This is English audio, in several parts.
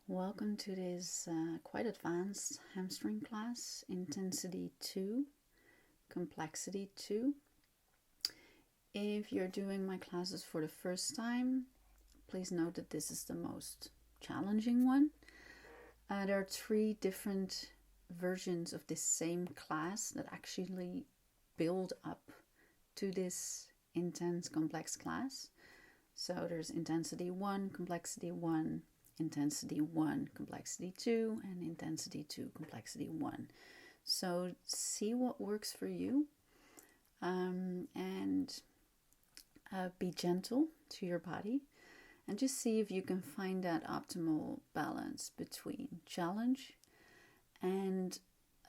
Welcome to this quite advanced hamstring class, Intensity 2, Complexity 2. If you're doing my classes for the first time, please note that this is the most challenging one. There are 3 different versions of this same class that actually build up to this intense, complex class. So there's Intensity 1, Complexity 1, Intensity 1, Complexity 2, and Intensity 2, Complexity 1. So see what works for you, and be gentle to your body, and just see if you can find that optimal balance between challenge and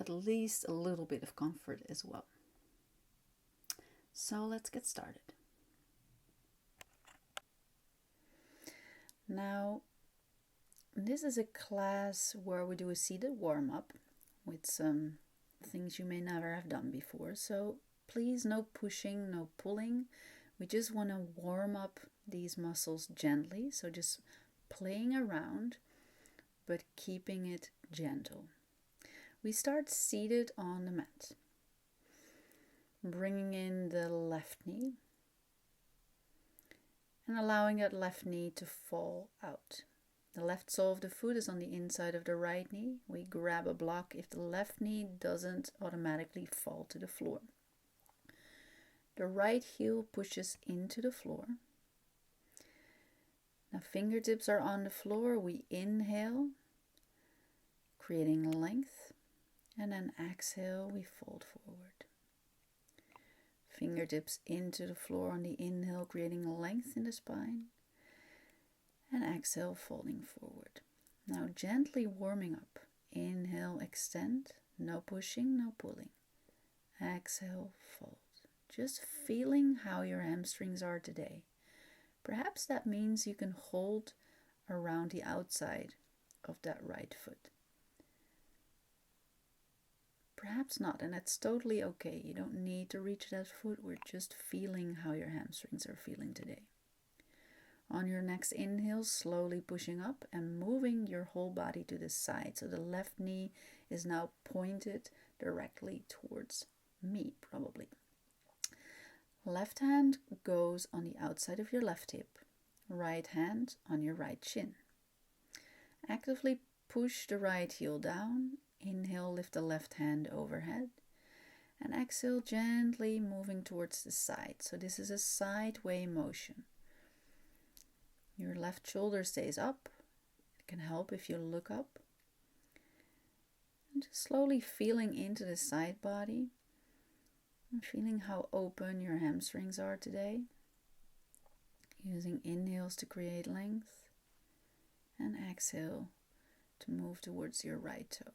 at least a little bit of comfort as well. So let's get started. Now, this is a class where we do a seated warm-up with some things you may never have done before. So please, no pushing, no pulling. We just want to warm up these muscles gently. So just playing around, but keeping it gentle. We start seated on the mat. Bringing in the left knee and allowing that left knee to fall out. The left sole of the foot is on the inside of the right knee. We grab a block if the left knee doesn't automatically fall to the floor. The right heel pushes into the floor. Now fingertips are on the floor. We inhale, creating length, and then exhale, we fold forward. Fingertips into the floor on the inhale, creating length in the spine. And exhale, folding forward. Now gently warming up. Inhale, extend. No pushing, no pulling. Exhale, fold. Just feeling how your hamstrings are today. Perhaps that means you can hold around the outside of that right foot. Perhaps not, and that's totally okay. You don't need to reach that foot. We're just feeling how your hamstrings are feeling today. On your next inhale, slowly pushing up and moving your whole body to the side. So the left knee is now pointed directly towards me, probably. Left hand goes on the outside of your left hip. Right hand on your right shin. Actively push the right heel down. Inhale, lift the left hand overhead. And exhale, gently moving towards the side. So this is a sideway motion. Your left shoulder stays up. It can help if you look up. And just slowly feeling into the side body. And feeling how open your hamstrings are today. Using inhales to create length. And exhale to move towards your right toe.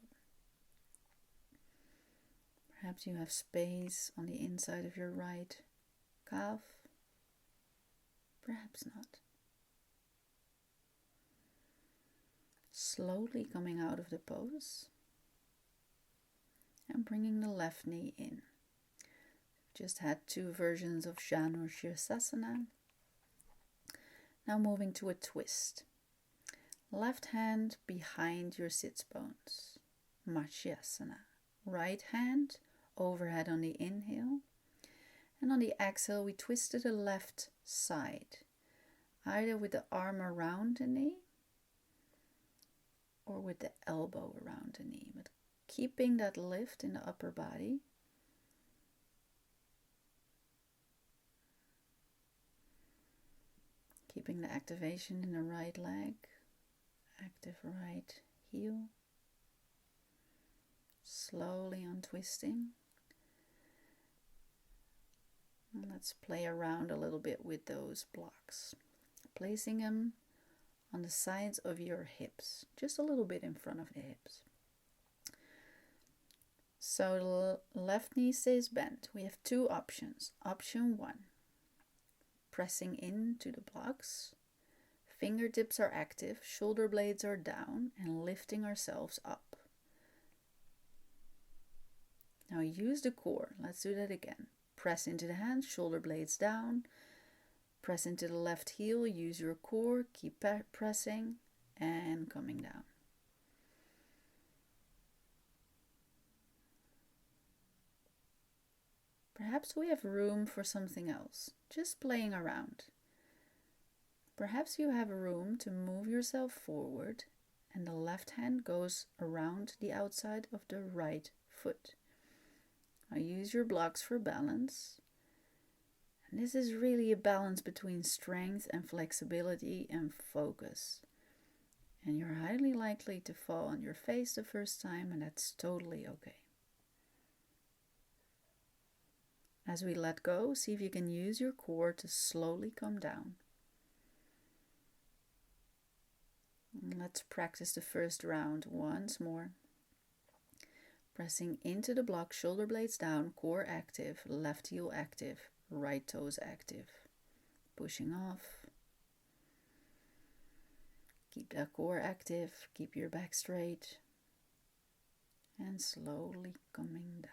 Perhaps you have space on the inside of your right calf. Perhaps not. Slowly coming out of the pose and bringing the left knee in. Just had 2 versions of Marciasana. Now moving to a twist. Left hand behind your sits bones. Marciasana. Right hand overhead on the inhale. And on the exhale, we twist to the left side. Either with the arm around the knee or with the elbow around the knee, but keeping that lift in the upper body. Keeping the activation in the right leg, active right heel. Slowly untwisting. And let's play around a little bit with those blocks. Placing them on the sides of your hips, just a little bit in front of the hips. So the left knee stays bent. We have 2 options. Option 1, pressing into the blocks. Fingertips are active, shoulder blades are down, and lifting ourselves up. Now use the core. Let's do that again. Press into the hands, shoulder blades down. Press into the left heel, use your core, keep pressing and coming down. Perhaps we have room for something else, just playing around. Perhaps you have room to move yourself forward and the left hand goes around the outside of the right foot. Now use your blocks for balance. And this is really a balance between strength and flexibility and focus. And you're highly likely to fall on your face the first time, and that's totally okay. As we let go, see if you can use your core to slowly come down. And let's practice the first round once more. Pressing into the block, shoulder blades down, core active, left heel active, right toes active. Pushing off. Keep that core active, keep your back straight, and slowly coming down.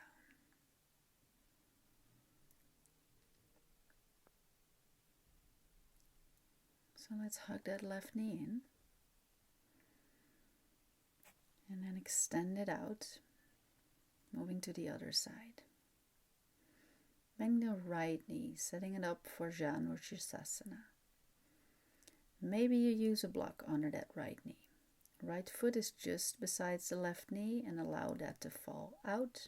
So let's hug that left knee in. And then extend it out, moving to the other side. Bend the right knee, setting it up for Marciasana. Maybe you use a block under that right knee. Right foot is just besides the left knee and allow that to fall out.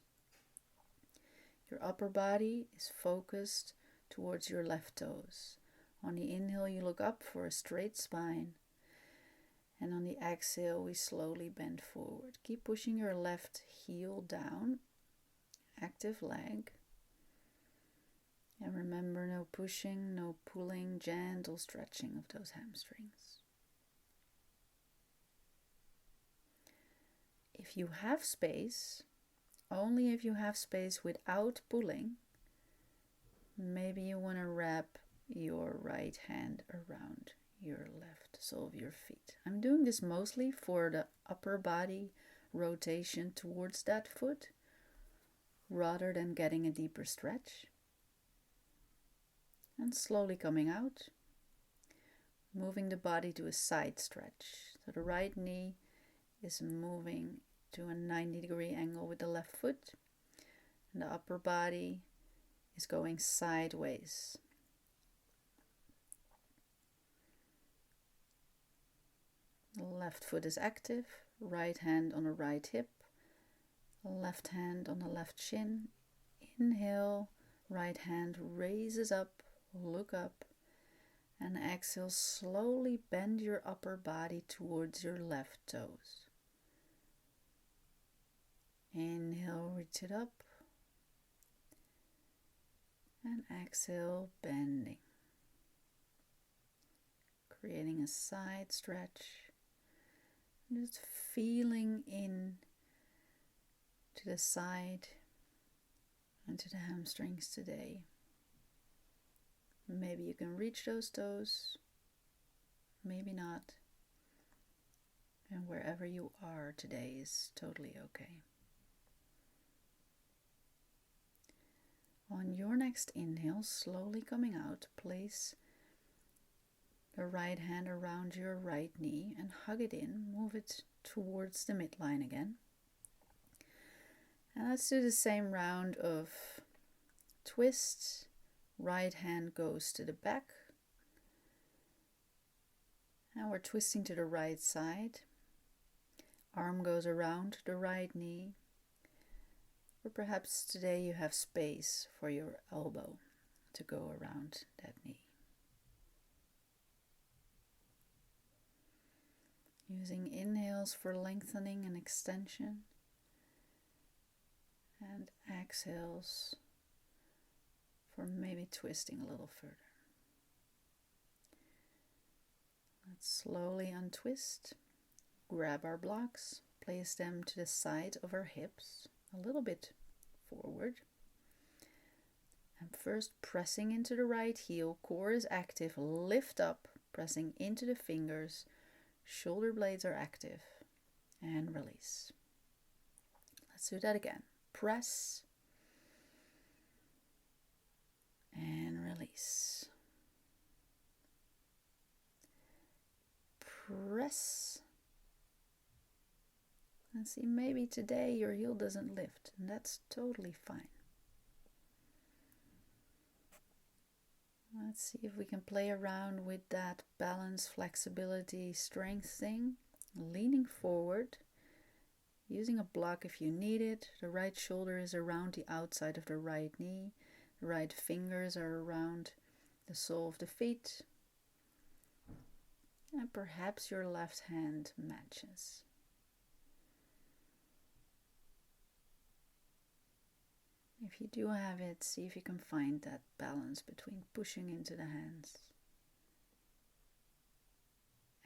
Your upper body is focused towards your left toes. On the inhale, you look up for a straight spine. And on the exhale, we slowly bend forward. Keep pushing your left heel down. Active leg. And remember, no pushing, no pulling, gentle stretching of those hamstrings. If you have space, only if you have space without pulling, maybe you want to wrap your right hand around your left sole of your feet. I'm doing this mostly for the upper body rotation towards that foot rather than getting a deeper stretch. And slowly coming out, moving the body to a side stretch. So the right knee is moving to a 90-degree angle with the left foot, and the upper body is going sideways. The left foot is active, right hand on the right hip, left hand on the left shin. Inhale, right hand raises up, look up, and exhale, slowly bend your upper body towards your left toes. Inhale, reach it up, and exhale, bending. Creating a side stretch. Just feeling in to the side and to the hamstrings today. Maybe you can reach those toes, maybe not. And wherever you are today is totally okay. On your next inhale, slowly coming out, place the right hand around your right knee and hug it in. Move it towards the midline again. And let's do the same round of twists. Right hand goes to the back. And we're twisting to the right side. Arm goes around the right knee. Or perhaps today you have space for your elbow to go around that knee. Using inhales for lengthening and extension, and exhales for maybe twisting a little further. Let's slowly untwist, grab our blocks, place them to the side of our hips, a little bit forward. And first pressing into the right heel, core is active, lift up, pressing into the fingers, shoulder blades are active, and release. Let's do that again. Press and release. Press. And see, maybe today your heel doesn't lift, and that's totally fine. Let's see if we can play around with that balance, flexibility, strength thing. Leaning forward, using a block if you need it. The right shoulder is around the outside of the right knee. The right fingers are around the sole of the feet. And perhaps your left hand matches. If you do have it, see if you can find that balance between pushing into the hands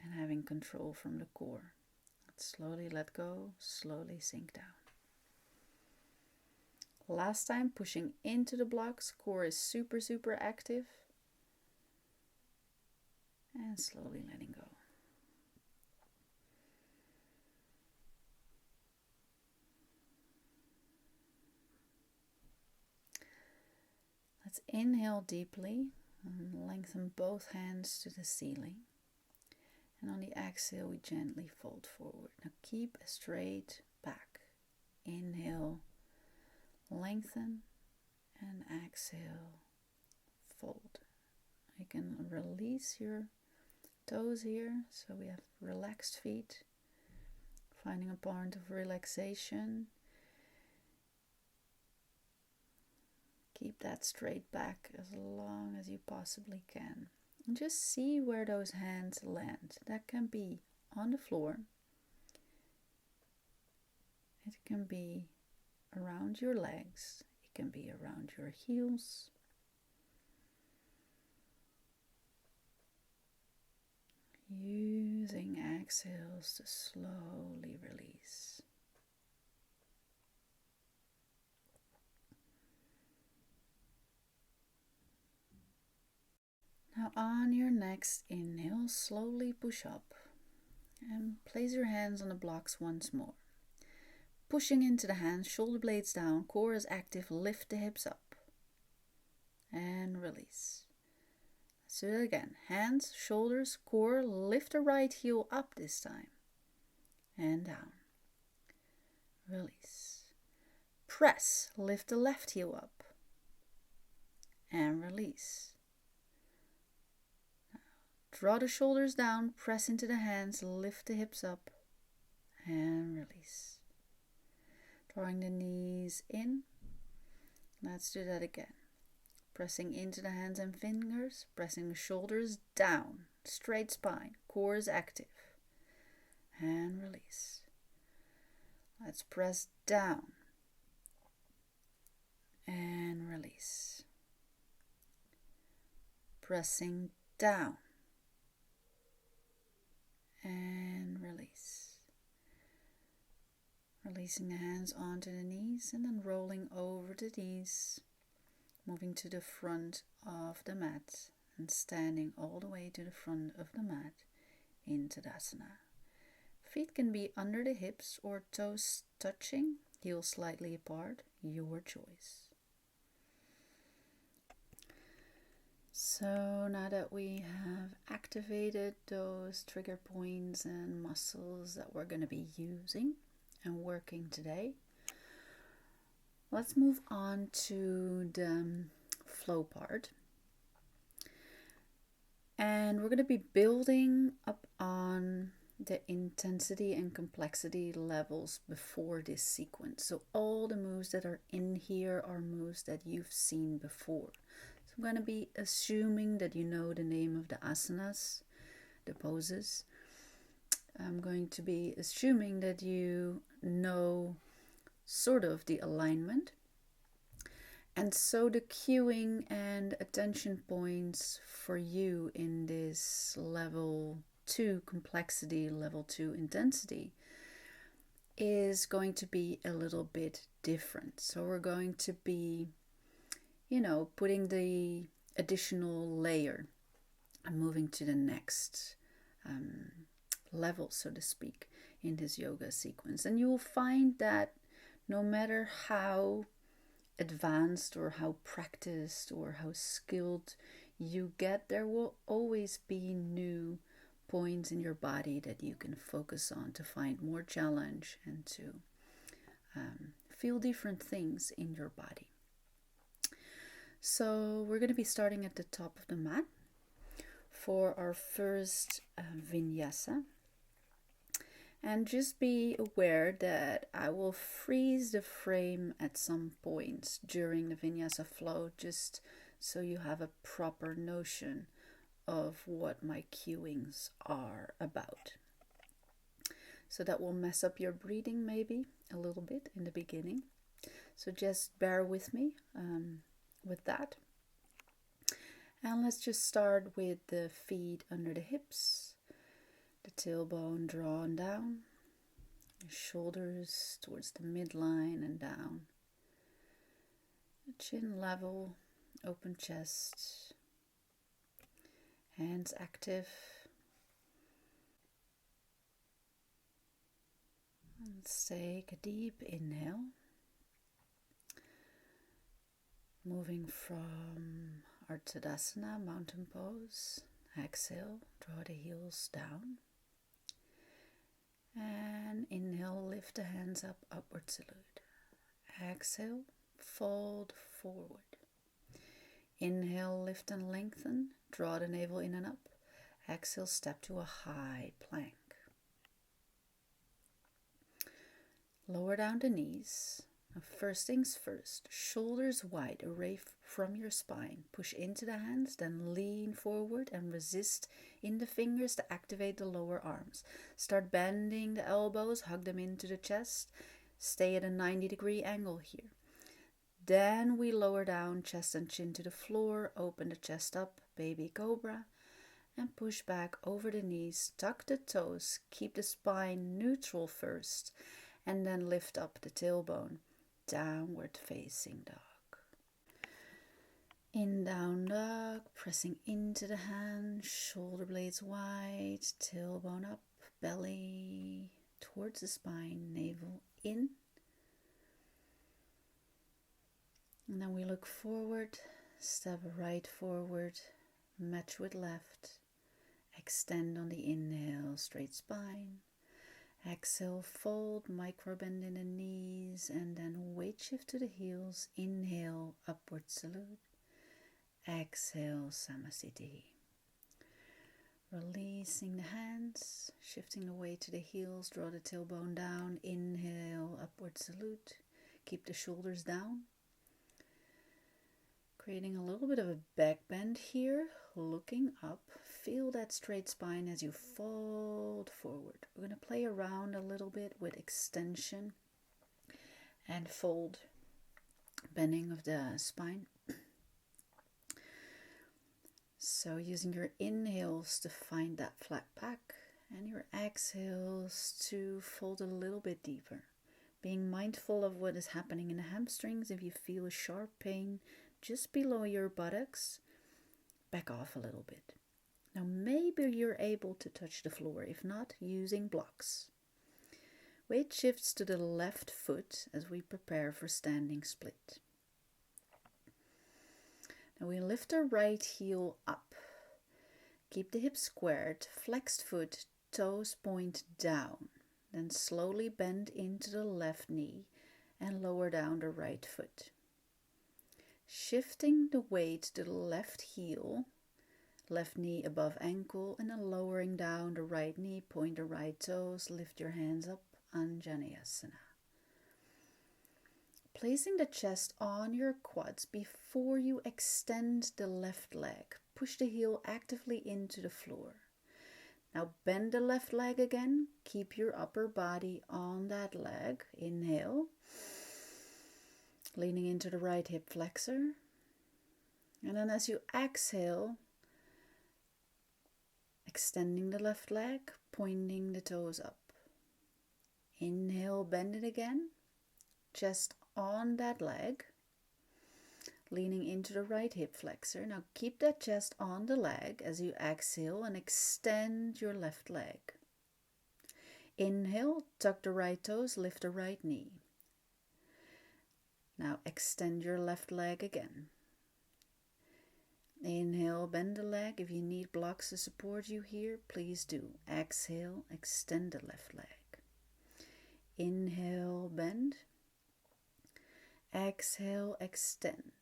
and having control from the core. Let's slowly let go, slowly sink down. Last time, pushing into the blocks, core is super, super active. And slowly letting go. Let's inhale deeply and lengthen both hands to the ceiling. And on the exhale, we gently fold forward. Now keep a straight back. Inhale, lengthen, and exhale, fold. You can release your toes here, so we have relaxed feet. Finding a point of relaxation. Keep that straight back as long as you possibly can. And just see where those hands land. That can be on the floor. It can be around your legs. It can be around your heels. Using exhales to slowly release. Now on your next inhale, slowly push up and place your hands on the blocks once more. Pushing into the hands, shoulder blades down, core is active, lift the hips up and release. Let's do it again. Hands, shoulders, core, lift the right heel up this time and down. Release. Press, lift the left heel up and release. Draw the shoulders down, press into the hands, lift the hips up, and release. Drawing the knees in. Let's do that again. Pressing into the hands and fingers, pressing the shoulders down, straight spine, core is active, and release. Let's press down, and release. Pressing down, and release. Releasing the hands onto the knees and then rolling over the knees, moving to the front of the mat and standing all the way to the front of the mat in Tadasana. Feet can be under the hips or toes touching, heels slightly apart, your choice. So now that we have activated those trigger points and muscles that we're going to be using and working today, let's move on to the flow part. And we're going to be building up on the intensity and complexity levels before this sequence. So all the moves that are in here are moves that you've seen before. I'm going to be assuming that you know the name of the asanas, the poses. I'm going to be assuming that you know sort of the alignment. And so the cueing and attention points for you in this level 2 complexity, level 2 intensity is going to be a little bit different. So we're going to be putting the additional layer and moving to the next level, so to speak, in this yoga sequence. And you will find that no matter how advanced or how practiced or how skilled you get, there will always be new points in your body that you can focus on to find more challenge and to feel different things in your body. So we're going to be starting at the top of the mat for our first vinyasa. And just be aware that I will freeze the frame at some points during the vinyasa flow, just so you have a proper notion of what my cueings are about. So that will mess up your breathing maybe a little bit in the beginning. So just bear with me with that. And let's just start with the feet under the hips, the tailbone drawn down, the shoulders towards the midline and down, the chin level, open chest, hands active. Let's take a deep inhale, moving from our Tadasana, mountain pose. Exhale, draw the heels down. And inhale, lift the hands up, upward salute. Exhale, fold forward. Inhale, lift and lengthen, draw the navel in and up. Exhale, step to a high plank. Lower down the knees. Now first things first, shoulders wide, away from your spine. Push into the hands, then lean forward and resist in the fingers to activate the lower arms. Start bending the elbows, hug them into the chest. Stay at a 90-degree angle here. Then we lower down, chest and chin to the floor, open the chest up, baby cobra, and push back over the knees. Tuck the toes, keep the spine neutral first, and then lift up the tailbone. Downward facing dog. In down dog, pressing into the hands, shoulder blades wide, tailbone up, belly towards the spine, navel in. And then we look forward, step right forward, match with left. Extend on the inhale, straight spine. Exhale, fold, micro bend in the knees, and then weight shift to the heels. Inhale, upward salute. Exhale, Samasthiti. Releasing the hands, shifting the weight to the heels, draw the tailbone down. Inhale, upward salute. Keep the shoulders down. Creating a little bit of a back bend here, looking up. Feel that straight spine as you fold forward. We're going to play around a little bit with extension and fold, bending of the spine. So using your inhales to find that flat back and your exhales to fold a little bit deeper. Being mindful of what is happening in the hamstrings. If you feel a sharp pain just below your buttocks, back off a little bit. Now maybe you're able to touch the floor, if not, using blocks. Weight shifts to the left foot as we prepare for standing split. Now we lift our right heel up. Keep the hips squared, flexed foot, toes point down. Then slowly bend into the left knee and lower down the right foot. Shifting the weight to the left heel, left knee above ankle, and then lowering down the right knee, point the right toes, lift your hands up, Anjaneyasana. Placing the chest on your quads before you extend the left leg. Push the heel actively into the floor. Now bend the left leg again. Keep your upper body on that leg. Inhale. Leaning into the right hip flexor. And then as you exhale, extending the left leg, pointing the toes up. Inhale, bend it again. Chest on that leg. Leaning into the right hip flexor. Now keep that chest on the leg as you exhale and extend your left leg. Inhale, tuck the right toes, lift the right knee. Now extend your left leg again. Inhale, bend the leg. If you need blocks to support you here, please do. Exhale, extend the left leg. Inhale, bend. Exhale, extend.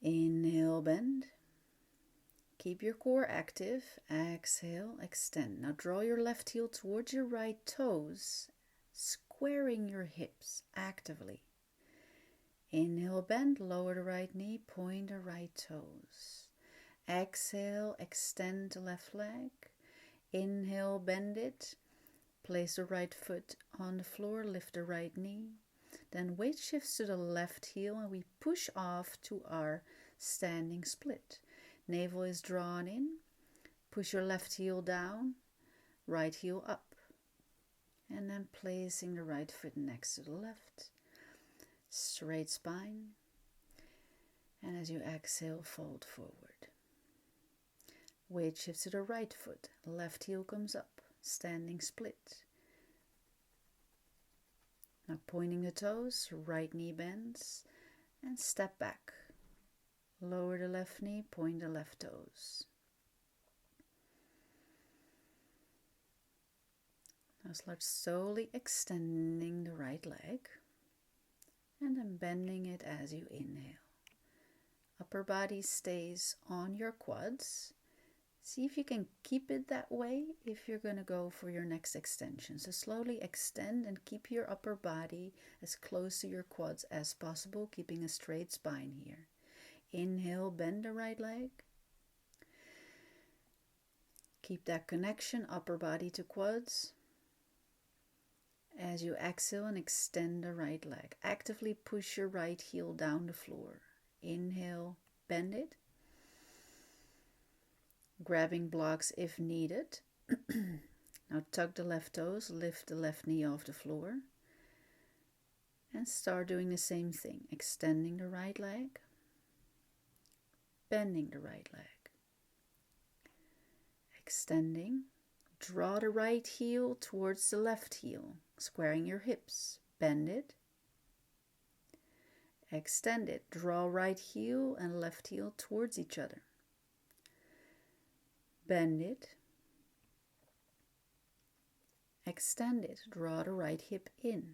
Inhale, bend. Keep your core active. Exhale, extend. Now draw your left heel towards your right toes, squaring your hips actively. Inhale, bend, lower the right knee, point the right toes. Exhale, extend the left leg. Inhale, bend it. Place the right foot on the floor, lift the right knee. Then weight shifts to the left heel and we push off to our standing split. Navel is drawn in. Push your left heel down, right heel up. And then placing the right foot next to the left. Straight spine. And as you exhale, fold forward. Weight shifts to the right foot. Left heel comes up. Standing split. Now pointing the toes, right knee bends, and step back. Lower the left knee, point the left toes. Now start slowly extending the right leg, and then bending it as you inhale. Upper body stays on your quads. See if you can keep it that way if you're going to go for your next extension. So slowly extend and keep your upper body as close to your quads as possible, keeping a straight spine here. Inhale, bend the right leg. Keep that connection, upper body to quads. As you exhale and extend the right leg, actively push your right heel down the floor. Inhale, bend it. Grabbing blocks if needed. Now tuck the left toes, lift the left knee off the floor. And start doing the same thing. Extending the right leg. Bending the right leg. Extending. Draw the right heel towards the left heel. Squaring your hips. Bend it. Extend it. Draw right heel and left heel towards each other. Bend it. Extend it. Draw the right hip in.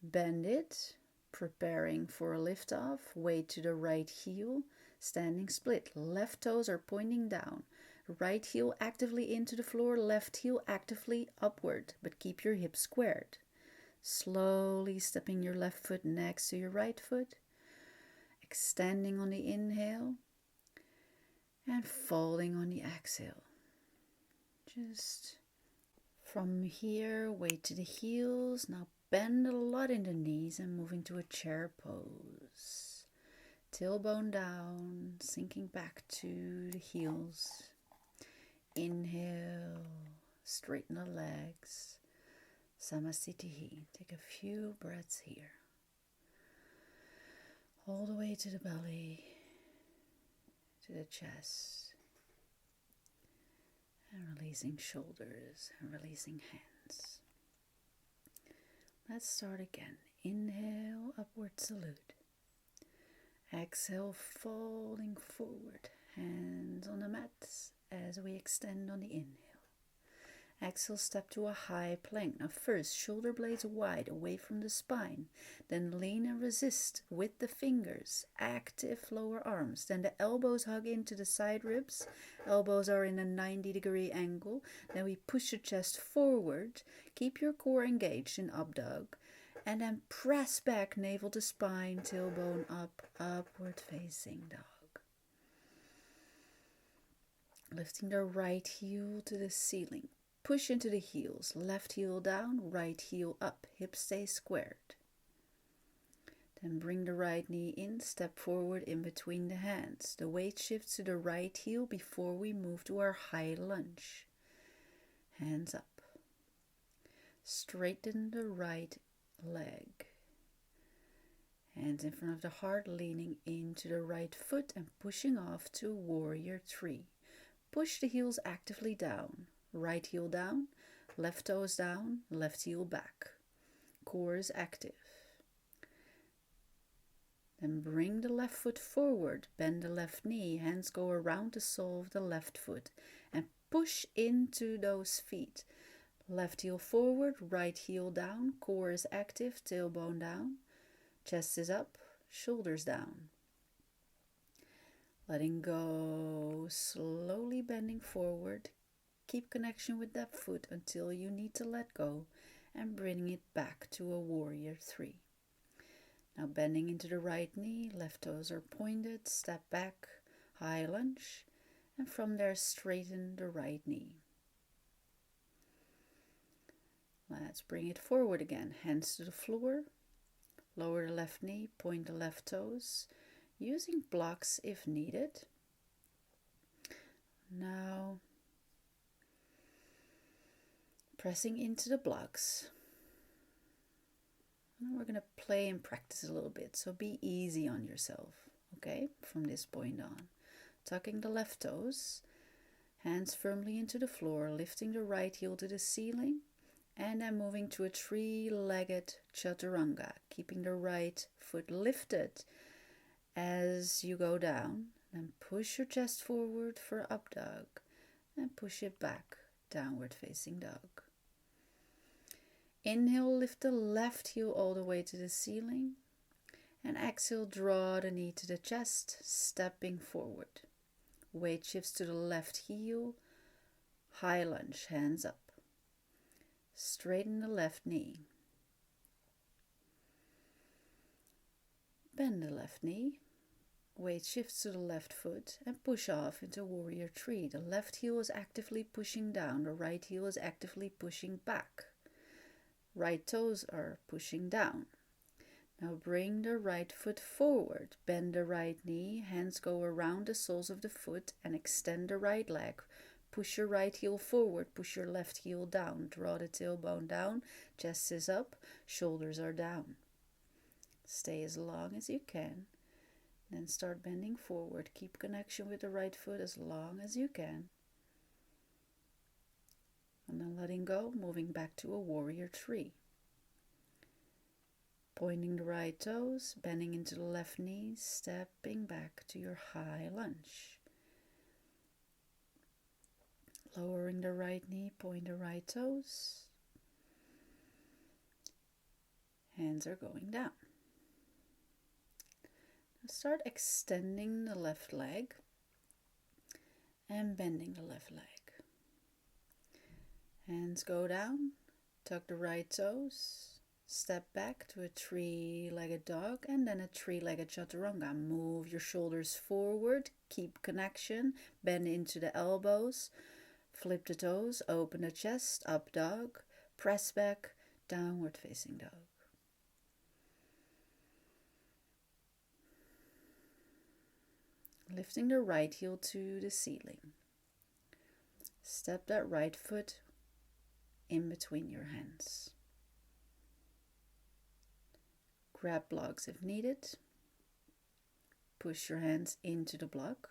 Bend it. Preparing for a lift off. Weight to the right heel. Standing split. Left toes are pointing down. Right heel actively into the floor. Left heel actively upward. But keep your hips squared. Slowly stepping your left foot next to your right foot. Extending on the inhale. And folding on the exhale. Just from here, weight to the heels. Now bend a lot in the knees and moving to a chair pose. Tailbone down, sinking back to the heels. Inhale, straighten the legs. Samasthiti. Take a few breaths here. All the way to the belly. To the chest, and releasing shoulders and releasing hands. Let's start again. Inhale, upward salute. Exhale, folding forward, hands on the mats as we extend on the inhale. Exhale, step to a high plank. Now first, shoulder blades wide away from the spine. Then lean and resist with the fingers. Active lower arms. Then the elbows hug into the side ribs. Elbows are in a 90-degree angle. Then we push the chest forward. Keep your core engaged in up dog. And then press back, navel to spine, tailbone up, upward facing dog. Lifting the right heel to the ceiling. Push into the heels, left heel down, right heel up, hips stay squared. Then bring the right knee in, step forward in between the hands. The weight shifts to the right heel before we move to our high lunge. Hands up. Straighten the right leg. Hands in front of the heart, leaning into the right foot and pushing off to warrior 3. Push the heels actively down. Right heel down, left toes down, left heel back. Core is active. Then bring the left foot forward, bend the left knee, hands go around the sole of the left foot and push into those feet. Left heel forward, right heel down, core is active, tailbone down, chest is up, shoulders down. Letting go, slowly bending forward. Keep connection with that foot until you need to let go and bring it back to a warrior 3. Now bending into the right knee, left toes are pointed, step back, high lunge, and from there straighten the right knee. Let's bring it forward again, hands to the floor, lower the left knee, point the left toes, using blocks if needed. Now pressing into the blocks. And we're going to play and practice a little bit, so be easy on yourself, okay, from this point on. Tucking the left toes, hands firmly into the floor, lifting the right heel to the ceiling, and then moving to a 3-legged Chaturanga, keeping the right foot lifted as you go down. Then push your chest forward for up dog, and push it back, downward facing dog. Inhale, lift the left heel all the way to the ceiling, and exhale, draw the knee to the chest, stepping forward. Weight shifts to the left heel, high lunge, hands up. Straighten the left knee. Bend the left knee. Weight shifts to the left foot and push off into warrior 3. The left heel is actively pushing down, the right heel is actively pushing back. Right toes are pushing down. Now bring the right foot forward, bend the right knee, hands go around the soles of the foot and extend the right leg. Push your right heel forward, push your left heel down, draw the tailbone down, chest is up, shoulders are down. Stay as long as you can, then start bending forward. Keep connection with the right foot as long as you can. And then letting go, moving back to a warrior 3. Pointing the right toes, bending into the left knee, stepping back to your high lunge. Lowering the right knee, point the right toes. Hands are going down. Now start extending the left leg and bending the left leg. Hands go down, tuck the right toes, step back to a 3-legged dog and then a 3-legged Chaturanga. Move your shoulders forward, keep connection, bend into the elbows, flip the toes, open the chest, up dog, press back, downward facing dog. Lifting the right heel to the ceiling. Step that right foot in between your hands. Grab blocks if needed. Push your hands into the block.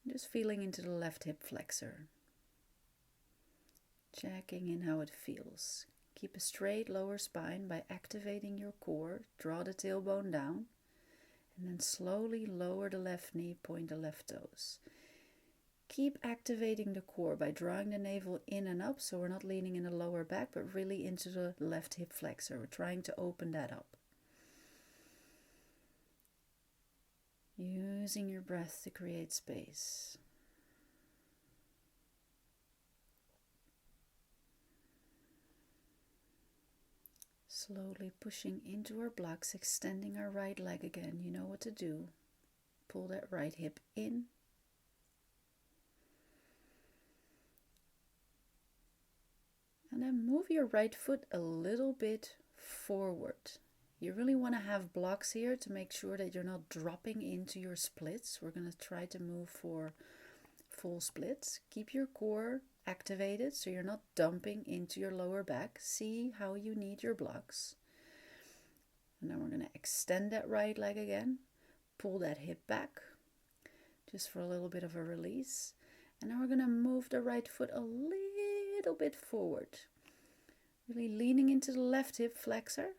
Just feeling into the left hip flexor. Checking in how it feels. Keep a straight lower spine by activating your core. Draw the tailbone down. And then slowly lower the left knee, point the left toes. Keep activating the core by drawing the navel in and up, so we're not leaning in the lower back, but really into the left hip flexor. We're trying to open that up. Using your breath to create space. Slowly pushing into our blocks, extending our right leg again. You know what to do. Pull that right hip in. And then move your right foot a little bit forward. You really want to have blocks here to make sure that you're not dropping into your splits. We're going to try to move for full splits. Keep your core activated so you're not dumping into your lower back. See how you need your blocks. And then we're going to extend that right leg again. Pull that hip back just for a little bit of a release. And then we're going to move the right foot a little bit forward. Really leaning into the left hip flexor.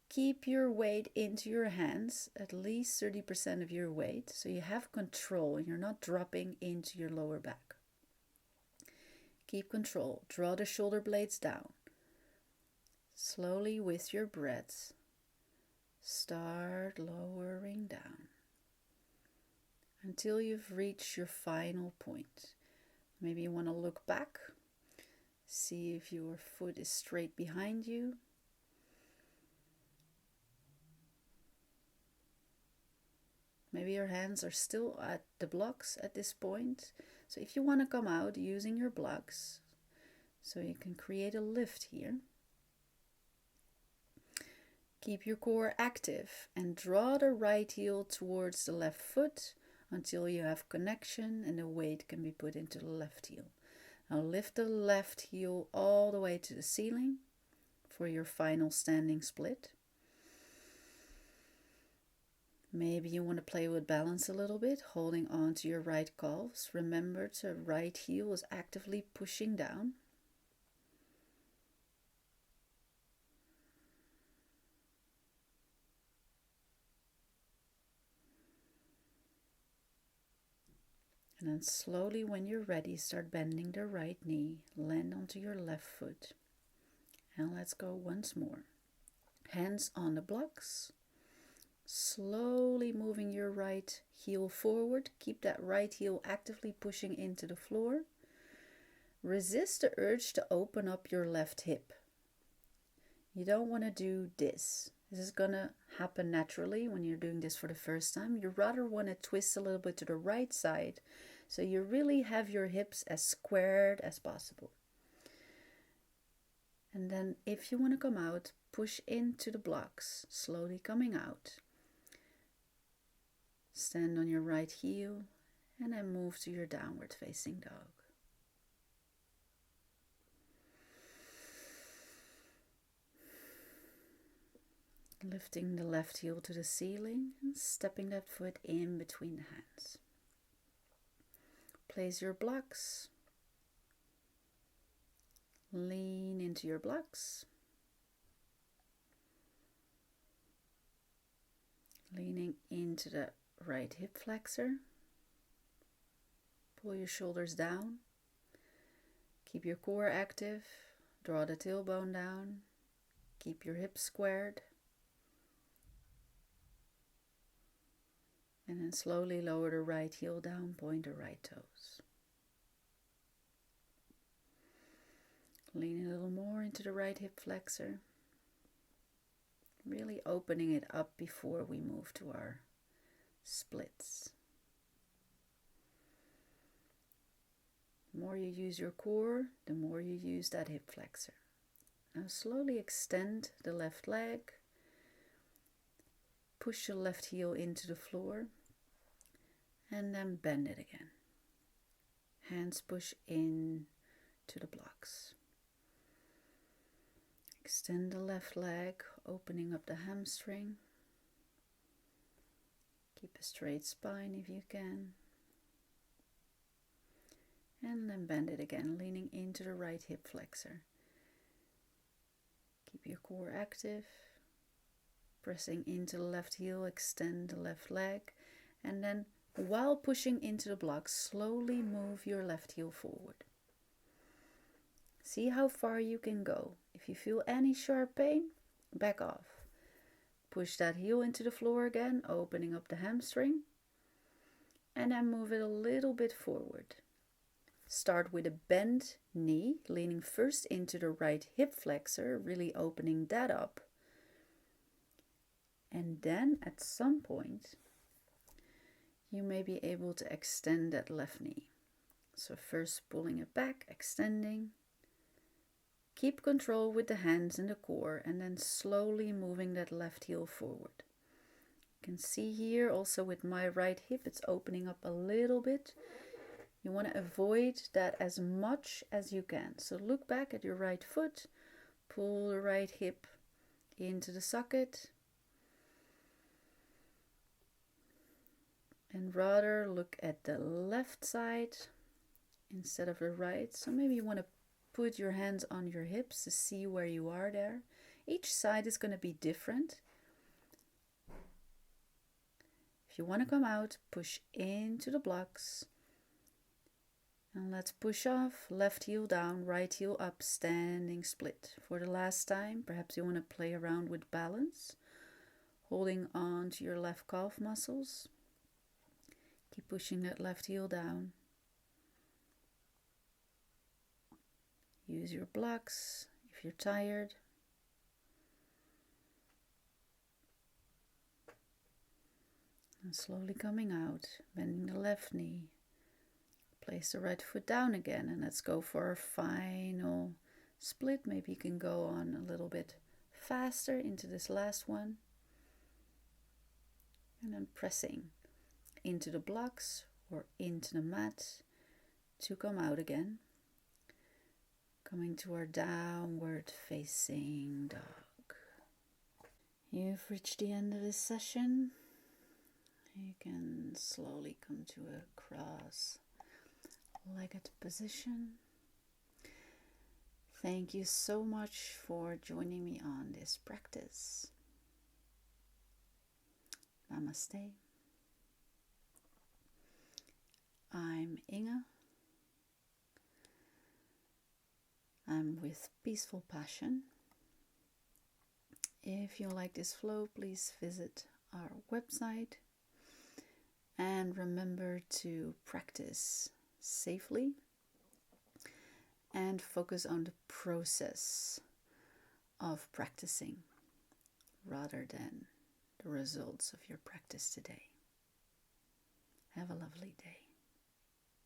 Keep your weight into your hands, at least 30% of your weight, so you have control and you're not dropping into your lower back. Keep control. Draw the shoulder blades down. Slowly with your breath, start lowering down. until you've reached your final point. Maybe you want to look back, see if your foot is straight behind you. Maybe your hands are still at the blocks at this point. So if you want to come out using your blocks, so you can create a lift here. Keep your core active and draw the right heel towards the left foot until you have connection and the weight can be put into the left heel. Now lift the left heel all the way to the ceiling for your final standing split. Maybe you want to play with balance a little bit, holding on to your right calves. Remember, the right heel is actively pushing down. And then slowly, when you're ready, start bending the right knee. Land onto your left foot. And let's go once more. Hands on the blocks. Slowly moving your right heel forward. Keep that right heel actively pushing into the floor. Resist the urge to open up your left hip. You don't want to do this. This is going to happen naturally when you're doing this for the first time. You rather want to twist a little bit to the right side, so you really have your hips as squared as possible. And then if you want to come out, push into the blocks, slowly coming out. Stand on your right heel and then move to your downward facing dog. Lifting the left heel to the ceiling and stepping that foot in between the hands. Place your blocks. Lean into your blocks. Leaning into the right hip flexor. Pull your shoulders down. Keep your core active. Draw the tailbone down. Keep your hips squared. And then slowly lower the right heel down, point the right toes. Lean a little more into the right hip flexor. Really opening it up before we move to our splits. The more you use your core, the more you use that hip flexor. Now slowly extend the left leg. Push your left heel into the floor and then bend it again. Hands push in to the blocks. Extend the left leg, opening up the hamstring. Keep a straight spine if you can. And then bend it again, leaning into the right hip flexor. Keep your core active. Pressing into the left heel, extend the left leg, and then while pushing into the blocks, slowly move your left heel forward. See how far you can go. If you feel any sharp pain, back off. Push that heel into the floor again, opening up the hamstring, and then move it a little bit forward. Start with a bent knee, leaning first into the right hip flexor, really opening that up. And then at some point, you may be able to extend that left knee. So first pulling it back, extending. Keep control with the hands and the core, and then slowly moving that left heel forward. You can see here also with my right hip, it's opening up a little bit. You want to avoid that as much as you can. So look back at your right foot, pull the right hip into the socket, and rather look at the left side instead of the right. So maybe you want to put your hands on your hips to see where you are there. Each side is going to be different. If you want to come out, push into the blocks. And let's push off, left heel down, right heel up, standing split. For the last time, perhaps you want to play around with balance, holding on to your left calf muscles. Keep pushing that left heel down. Use your blocks if you're tired. And slowly coming out, bending the left knee. Place the right foot down again, and let's go for a final split. Maybe you can go on a little bit faster into this last one. And then pressing into the blocks or into the mat to come out again. Coming to our downward facing dog. You've reached the end of this session. You can slowly come to a cross-legged position. Thank you so much for joining me on this practice. Namaste. I'm Inge. I'm with Peaceful Passion. If you like this flow, please visit our website. And remember to practice safely and focus on the process of practicing rather than the results of your practice today. Have a lovely day.